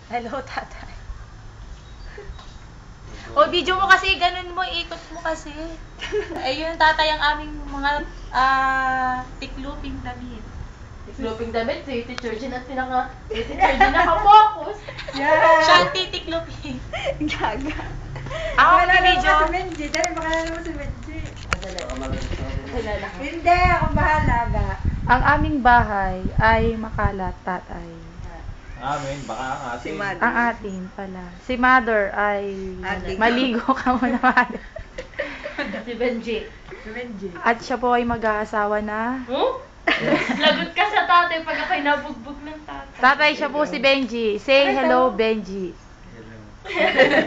Hello, tatay. O, video mo kasi, ganun mo, ikot mo kasi. Ayun, tatay, ang aming mga tikluping damit. Tikluping damit, si Teacher Jean at Teacher Jean naka-focus. Yeah. Siya ang titikluping. Gaga. Ako, Baka video. naman si Benji. Dali, baka naman si Benji. Kilala ko. Hindi, ako bahala ba? Ang aming bahay ay makalat, tatay. Amin, baka ang atin. Si Mad. Ang atin pala. Si Mother ay Ating. maligo ka muna, Mother. Si Benji. Si Benji. At siya po ay mag-aasawa na. Huh? Lagot ka sa tatay pag ako'y nabugbog ng tatay. Tatay, siya po si Benji. Say hello, Benji.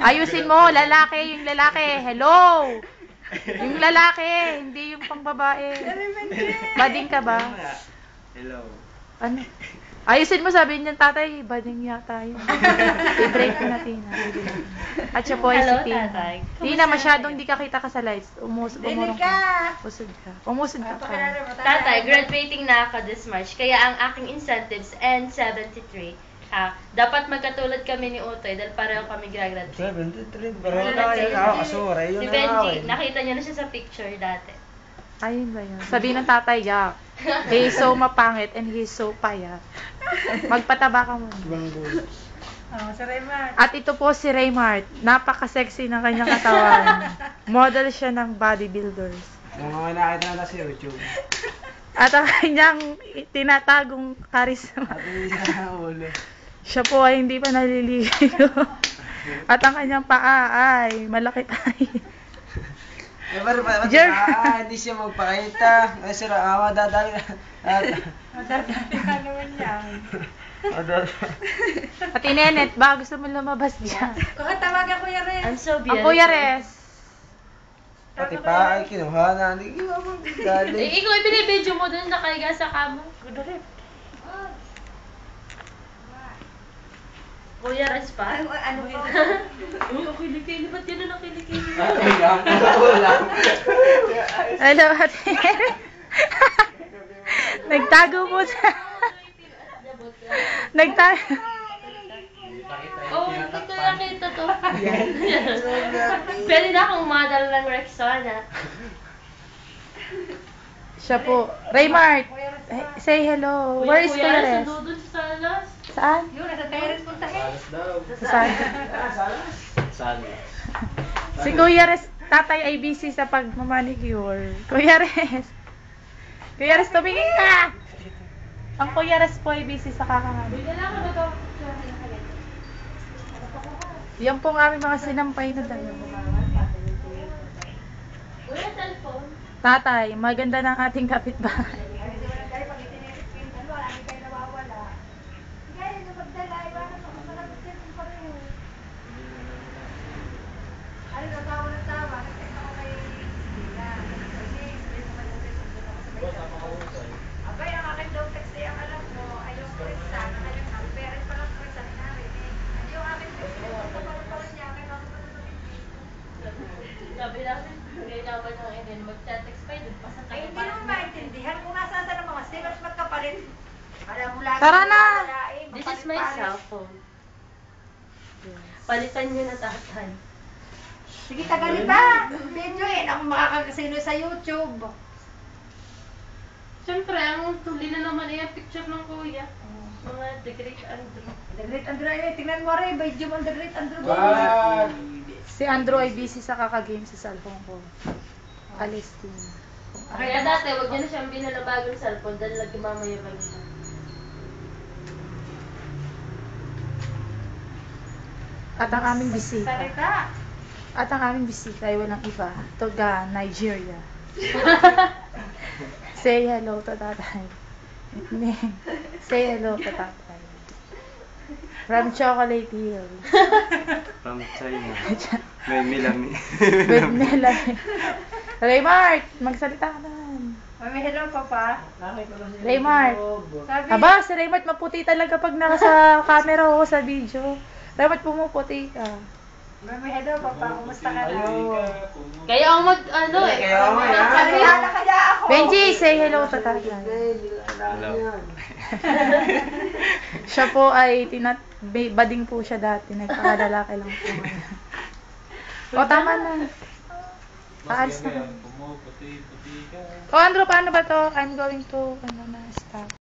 Ayusin mo, lalaki, yung lalaki. Hello! Yung lalaki, hindi yung pang babae. Bading ka ba? Hello. Ano? Ayusin mo, sabihin niyan, tatay, bading yata yun. I-break ko na, Tina. At siya po ay Hello, si Tina. tatay. Tina, masyadong di ka kita ka sa lights. Dili ka. Usod ka. Umusod ka pa. Pakilala mo, Tatay, graduating na ako this March, kaya ang aking incentives N73. Dapat magkatulad kami ni Utoy dahil pareho kami graduate. 73, pero na kayo nakakasura. Si Benji, nakita niyo na siya sa picture dati. Ayun ba yun? Sabihin ng tatay, yak. He's so mapangit and he's so payat. Magpataba ka muna. Oh, si Raymar. At ito po si Raymart. Napaka-sexy ng kanyang katawan. Model siya ng bodybuilders. Yung mga nakita na sa YouTube. At ang kanyang tinatagong karisma. Ate sa ulo. Siya po ay hindi pa naliligo. At ang kanyang paa ay malaki tayo. Eh, pero hindi siya magpakita. Ay, sira, madadali na. Madadali ka naman yan. At inenet, ba gusto mo lumabas dyan? Kung tawagan ko yan rin. I'm so Ang beautiful. Kuya Res. Pati pa ay kinuha na. Hindi ko magdali. Ikaw ay binibidyo mo dun nakahiga sa kama. Kuya Res pa? Ano ko? Uy, ang kilikili. Ba't yun ang kilikili? Hello, ate. Nagtago po siya. Nagtago. Oh, hindi ko nakita to. Pwede na akong model ng Rexona. Siya po. Raymart, say hello. Where is Kuya Res? Doon sa salas. Saan? Yun, nasa terrace puntahin. Saan? Salas. Si Kuya Res, tatay ay busy sa pagmamanicure. Kuya Res. Kuya Res, tumingin ka! Ang Kuya Res po ay busy sa kakangani. Yan po ang aming mga sinampay na dalawa. Kuya, cellphone. Tatay, maganda ng ating kapitbahay. Sabi namin, kailangan ng inin, mag-text pa yun, pasang Ay, hindi naman maintindihan kung nasaan sa mga stickers, ba't ka pa rin? Alam mo lagi. Tara na! This is my cellphone. Palitan nyo na tatay. Sige, tagalin ba? Video eh, ako makakasino sa YouTube. Siyempre, ang tuli na naman ay ang picture ng kuya. Mga The Great Andrew. The Great Andrew, eh, tingnan mo rin, by Jim on The Great Andrew. Wag! Si Andrew ay busy sa kakagame sa cellphone ko. Alis din. Kaya dati, huwag nyo na siyang binala bagong cellphone dahil nagmamayabang siya. At ang aming bisita. Salita. At ang aming bisita ay walang iba. Toga, Nigeria. Say hello to tatay. Say hello to tatay. From Chocolate Hill. From China. May milami. With Melanie. Raymart, magsalita ka naman. Mami, hello, Papa. Raymart. Sabi, Aba, si Raymart maputi talaga pag nasa camera o sa video. Raymart, pumuputi ka. Mami, hello, papa. Kumusta ka na? Kaya ako ano eh. Kaya ako eh, ha? Kaya kaya ako. Benji, say hello to tatay. Hello. Siya po ay bading po siya dati. Nagpakalalaki lang po. O, tama na. Aalis na kami. O, Andrew, paano ba to? I'm going to, stop.